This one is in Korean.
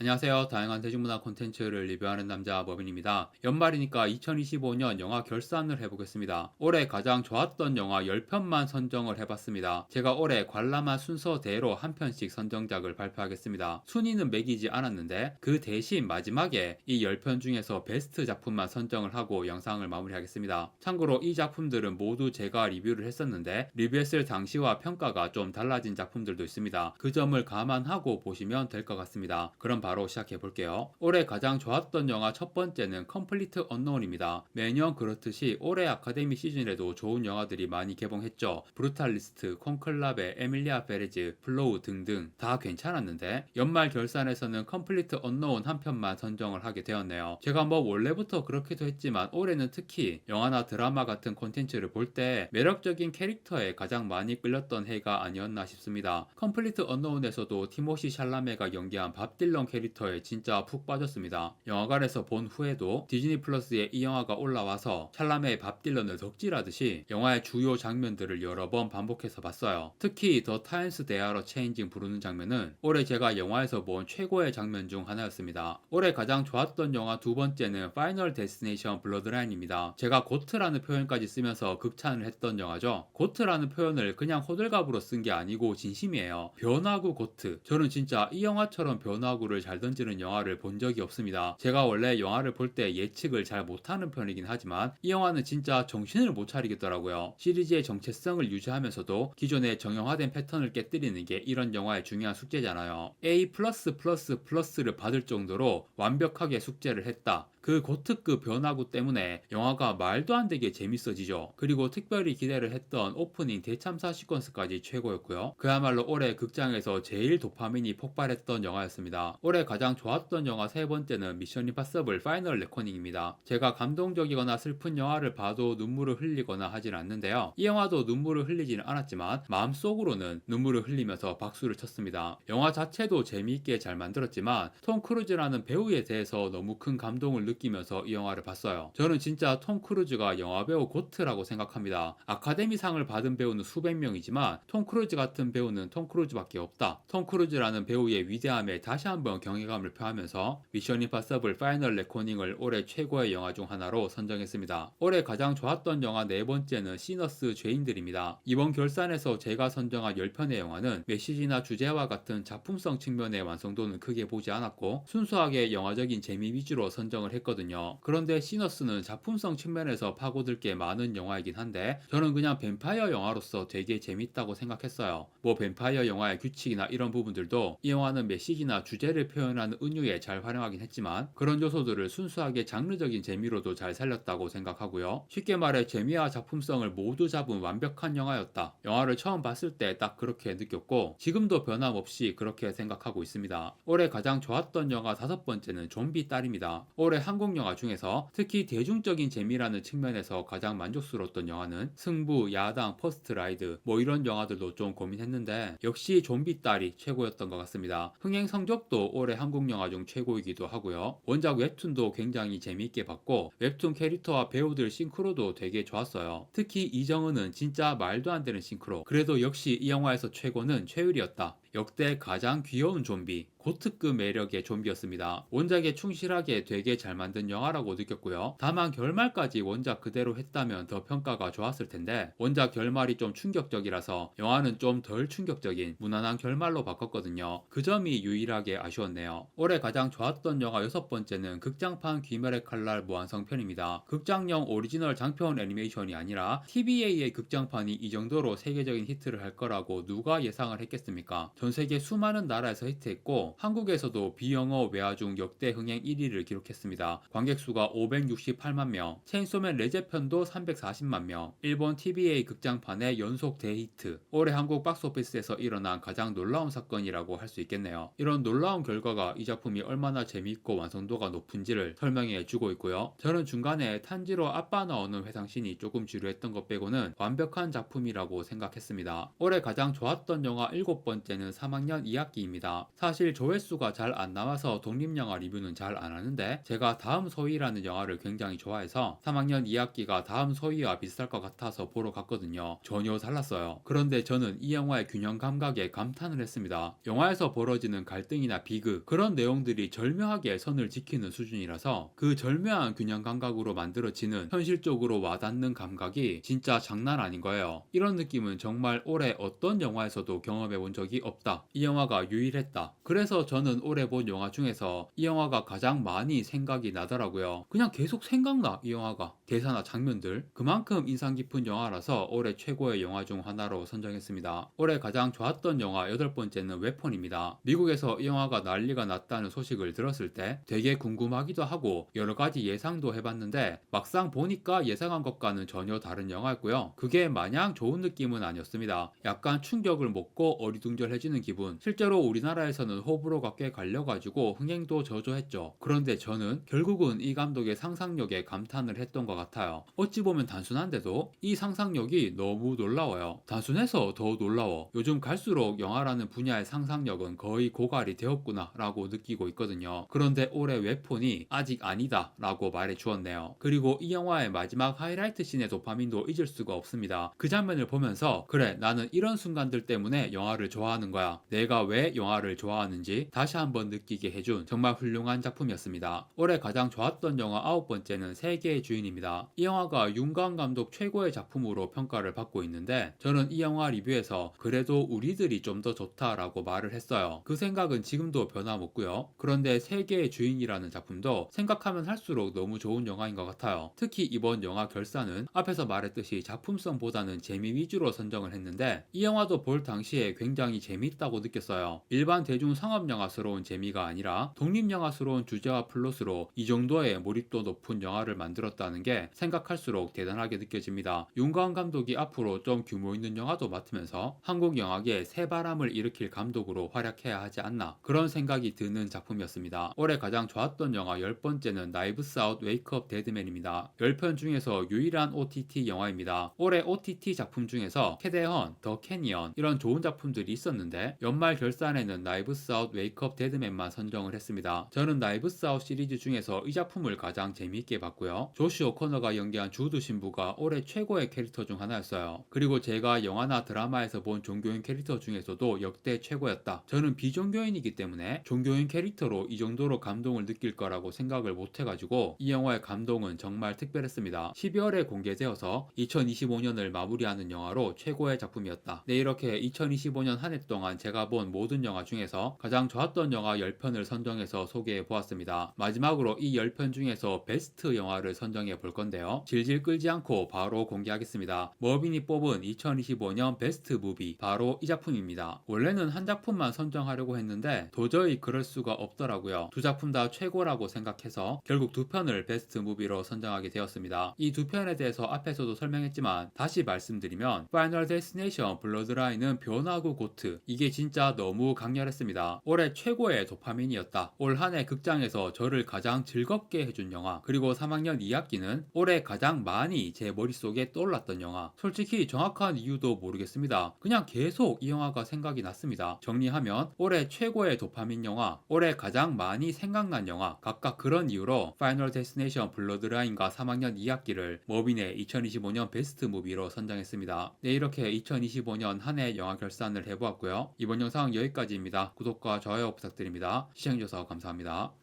안녕하세요. 다양한 대중문화 콘텐츠를 리뷰하는 남자 머빈입니다. 연말이니까 2025년 영화 결산을 해보겠습니다. 올해 가장 좋았던 영화 10편만 선정을 해봤습니다. 제가 올해 관람한 순서대로 한 편씩 선정작을 발표하겠습니다. 순위는 매기지 않았는데 그 대신 마지막에 이 10편 중에서 베스트 작품만 선정을 하고 영상을 마무리하겠습니다. 참고로 이 작품들은 모두 제가 리뷰를 했었는데 리뷰했을 당시와 평가가 좀 달라진 작품들도 있습니다. 그 점을 감안하고 보시면 될 것 같습니다. 그럼 바로 시작해 볼게요. 올해 가장 좋았던 영화 첫 번째는 컴플리트 언노운입니다. 매년 그렇듯이 올해 아카데미 시즌에도 좋은 영화들이 많이 개봉했죠. 브루탈리스트, 콘클라베, 에밀리아 페레즈, 플로우 등등 다 괜찮았는데 연말 결산에서는 컴플리트 언노운 한 편만 선정을 하게 되었네요. 제가 뭐 원래부터 그렇기도 했지만 올해는 특히 영화나 드라마 같은 콘텐츠를 볼 때 매력적인 캐릭터에 가장 많이 끌렸던 해가 아니었나 싶습니다. 컴플리트 언노운에서도 티모시 샬라메가 연기한 밥 딜런 캐릭터에 진짜 푹 빠졌습니다. 영화관에서 본 후에도 디즈니 플러스에 이 영화가 올라와서 샬라메의 밥 딜런을 덕질하듯이 영화의 주요 장면들을 여러 번 반복해서 봤어요. 특히 더 타임스 데아러 체인징 부르는 장면은 올해 제가 영화에서 본 최고의 장면 중 하나였습니다. 올해 가장 좋았던 영화 두 번째는 파이널 데스티네이션 블러드라인입니다. 제가 고트라는 표현까지 쓰면서 극찬을 했던 영화죠. 고트라는 표현을 그냥 호들갑으로 쓴 게 아니고 진심이에요. 변화구 고트. 저는 진짜 이 영화처럼 변화구를 잘 던지는 영화를 본 적이 없습니다. 제가 원래 영화를 볼 때 예측을 잘 못하는 편이긴 하지만 이 영화는 진짜 정신을 못 차리겠더라고요. 시리즈의 정체성을 유지하면서도 기존의 정형화된 패턴을 깨뜨리는 게 이런 영화의 중요한 숙제잖아요. A+++를 받을 정도로 완벽하게 숙제를 했다. 그 고특급 변화구 때문에 영화가 말도 안 되게 재밌어지죠. 그리고 특별히 기대를 했던 오프닝 대참사 시퀀스까지 최고였고요. 그야말로 올해 극장에서 제일 도파민이 폭발했던 영화였습니다. 올해 가장 좋았던 영화 세 번째는 미션 임파서블 파이널 레코닝입니다. 제가 감동적이거나 슬픈 영화를 봐도 눈물을 흘리거나 하진 않는데요. 이 영화도 눈물을 흘리지는 않았지만 마음속으로는 눈물을 흘리면서 박수를 쳤습니다. 영화 자체도 재미있게 잘 만들었지만 톰 크루즈라는 배우에 대해서 너무 큰 감동을 느끼면서 이 영화를 봤어요. 저는 진짜 톰 크루즈가 영화배우 고트라고 생각합니다. 아카데미상을 받은 배우는 수백 명이지만 톰 크루즈 같은 배우는 톰 크루즈밖에 없다. 톰 크루즈라는 배우의 위대함에 다시 한번 경외감을 표하면서 미션 임파서블 파이널 레코닝을 올해 최고의 영화 중 하나로 선정했습니다. 올해 가장 좋았던 영화 네 번째는 시너스 죄인들입니다. 이번 결산에서 제가 선정한 10편의 영화는 메시지나 주제와 같은 작품성 측면의 완성도는 크게 보지 않았고 순수하게 영화적인 재미 위주로 선정을 했거든요. 그런데 시너스는 작품성 측면에서 파고들 게 많은 영화이긴 한데 저는 그냥 뱀파이어 영화로서 되게 재밌다고 생각했어요. 뭐 뱀파이어 영화의 규칙이나 이런 부분들도 이 영화는 메시지나 주제를 표현하는 은유에 잘 활용하긴 했지만 그런 요소들을 순수하게 장르적인 재미로도 잘 살렸다고 생각하고요. 쉽게 말해 재미와 작품성을 모두 잡은 완벽한 영화였다. 영화를 처음 봤을 때 딱 그렇게 느꼈고 지금도 변함없이 그렇게 생각하고 있습니다. 올해 가장 좋았던 영화 다섯 번째는 좀비 딸입니다. 올해 한국 영화 중에서 특히 대중적인 재미라는 측면에서 가장 만족스러웠던 영화는 승부, 야당, 퍼스트 라이드 뭐 이런 영화들도 좀 고민했는데 역시 좀비 딸이 최고였던 것 같습니다. 흥행 성적도 올해 한국 영화 중 최고이기도 하고요. 원작 웹툰도 굉장히 재미있게 봤고 웹툰 캐릭터와 배우들 싱크로도 되게 좋았어요. 특히 이정은은 진짜 말도 안 되는 싱크로. 그래도 역시 이 영화에서 최고는 최율이었다. 역대 가장 귀여운 좀비, 고특급 매력의 좀비였습니다. 원작에 충실하게 되게 잘 만든 영화라고 느꼈고요. 다만 결말까지 원작 그대로 했다면 더 평가가 좋았을 텐데 원작 결말이 좀 충격적이라서 영화는 좀 덜 충격적인 무난한 결말로 바꿨거든요. 그 점이 유일하게 아쉬웠네요. 올해 가장 좋았던 영화 여섯 번째는 극장판 귀멸의 칼날 무한성편입니다. 극장용 오리지널 장편 애니메이션이 아니라 TVA의 극장판이 이 정도로 세계적인 히트를 할 거라고 누가 예상을 했겠습니까? 전 세계 수많은 나라에서 히트했고 한국에서도 비영어 외화 중 역대 흥행 1위를 기록했습니다. 관객 수가 568만 명, 체인소맨 레제편도 340만 명, 일본 TBA 극장판의 연속 대히트, 올해 한국 박스오피스에서 일어난 가장 놀라운 사건이라고 할 수 있겠네요. 이런 놀라운 결과가 이 작품이 얼마나 재미있고 완성도가 높은지를 설명해 주고 있고요. 저는 중간에 탄지로 아빠 나오는 회상신이 조금 지루했던 것 빼고는 완벽한 작품이라고 생각했습니다. 올해 가장 좋았던 영화 일곱 번째는 때는 3학년 2학기입니다. 사실 조회수가 잘 안 나와서 독립영화 리뷰는 잘 안 하는데 제가 다음 소위라는 영화를 굉장히 좋아해서 3학년 2학기가 다음 소위와 비슷할 것 같아서 보러 갔거든요. 전혀 달랐어요. 그런데 저는 이 영화의 균형 감각에 감탄을 했습니다. 영화에서 벌어지는 갈등이나 비극 그런 내용들이 절묘하게 선을 지키는 수준이라서 그 절묘한 균형 감각으로 만들어지는 현실적으로 와닿는 감각이 진짜 장난 아닌 거예요. 이런 느낌은 정말 올해 어떤 영화에서도 경험해 본 적이 없다. 이 영화가 유일했다. 그래서 저는 올해 본 영화 중에서 이 영화가 가장 많이 생각이 나더라고요. 그냥 계속 생각나, 이 영화가. 대사나 장면들. 그만큼 인상 깊은 영화라서 올해 최고의 영화 중 하나로 선정했습니다. 올해 가장 좋았던 영화 8번째는 웨폰입니다. 미국에서 이 영화가 난리가 났다는 소식을 들었을 때 되게 궁금하기도 하고 여러 가지 예상도 해봤는데 막상 보니까 예상한 것과는 전혀 다른 영화였고요. 그게 마냥 좋은 느낌은 아니었습니다. 약간 충격을 먹고 어리둥절해지는 기분. 실제로 우리나라에서는 호불호가 꽤 갈려가지고 흥행도 저조했죠. 그런데 저는 결국은 이 감독의 상상력에 감탄을 했던 것 같아요. 어찌 보면 단순한데도 이 상상력이 너무 놀라워요. 단순해서 더 놀라워. 요즘 갈수록 영화라는 분야의 상상력은 거의 고갈이 되었구나 라고 느끼고 있거든요. 그런데 올해 웨폰이 아직 아니다 라고 말해 주었네요. 그리고 이 영화의 마지막 하이라이트 씬의 도파민도 잊을 수가 없습니다. 그 장면을 보면서 그래 나는 이런 순간들 때문에 영화를 좋아하는 거야. 내가 왜 영화를 좋아하는지 다시 한번 느끼게 해준 정말 훌륭한 작품이었습니다. 올해 가장 좋았던 영화 9번째는 세계의 주인입니다. 이 영화가 윤가은 감독 최고의 작품으로 평가를 받고 있는데 저는 이 영화 리뷰에서 그래도 우리들이 좀 더 좋다라고 말을 했어요. 그 생각은 지금도 변함없고요. 그런데 세계의 주인이라는 작품도 생각하면 할수록 너무 좋은 영화인 것 같아요. 특히 이번 영화 결산은 앞에서 말했듯이 작품성보다는 재미 위주로 선정을 했는데 이 영화도 볼 당시에 굉장히 재미있다고 느꼈어요. 일반 대중 상업영화스러운 재미가 아니라 독립영화스러운 주제와 플롯으로 이 정도의 몰입도 높은 영화를 만들었다는 게 생각할수록 대단하게 느껴집니다. 윤가은 감독이 앞으로 좀 규모 있는 영화도 맡으면서 한국 영화계에 새바람을 일으킬 감독으로 활약해야 하지 않나 그런 생각이 드는 작품이었습니다. 올해 가장 좋았던 영화 10번째는 나이브스 아웃 웨이크업 데드맨입니다. 10편 중에서 유일한 OTT 영화입니다. 올해 OTT 작품 중에서 캐대헌, 더 캐니언 이런 좋은 작품들이 있었는데 연말 결산에는 나이브스 아웃 웨이크업 데드맨만 선정을 했습니다. 저는 나이브스 아웃 시리즈 중에서 이 작품을 가장 재미있게 봤고요. 조시 오코너가 연기한 주드 신부가 올해 최고의 캐릭터 중 하나였어요. 그리고 제가 영화나 드라마에서 본 종교인 캐릭터 중에서도 역대 최고였다. 저는 비종교인이기 때문에 종교인 캐릭터로 이 정도로 감동을 느낄 거라고 생각을 못해가지고 이 영화의 감동은 정말 특별했습니다. 12월에 공개되어서 2025년을 마무리하는 영화로 최고의 작품이었다. 네, 이렇게 2025년 한 해 동안 제가 본 모든 영화 중에서 가장 좋았던 영화 10편을 선정해서 소개해 보았습니다. 마지막으로 이 10편 중에서 베스트 영화를 선정해 볼 건데요. 질질 끌지 않고 바로 공개하겠습니다. 머빈이 뽑은 2025년 베스트 무비 바로 이 작품입니다. 원래는 한 작품만 선정하려고 했는데 도저히 그럴 수가 없더라고요. 두 작품 다 최고라고 생각해서 결국 두 편을 베스트 무비로 선정하게 되었습니다. 이 두 편에 대해서 앞에서도 설명했지만 다시 말씀드리면 파이널 데스티네이션 블러드라인은 변화구 고트 이게 진짜 너무 강렬했습니다. 올해 최고의 도파민이었다. 올 한 해 극장에서 저를 가장 즐겁게 해준 영화 그리고 3학년 2학기는 올해 가장 많이 제 머릿속에 떠올랐던 영화 솔직히 정확한 이유도 모르겠습니다. 그냥 계속 이 영화가 생각이 났습니다. 정리하면 올해 최고의 도파민 영화 올해 가장 많이 생각난 영화 각각 그런 이유로 파이널 데스티네이션 블러드라인과 3학년 2학기를 머빈의 2025년 베스트 무비로 선정했습니다. 네, 이렇게 2025년 한 해 영화 결산을 해보았고요. 이번 영상 여기까지입니다. 구독과 좋아요 부탁드립니다. 시청해주셔서 감사합니다.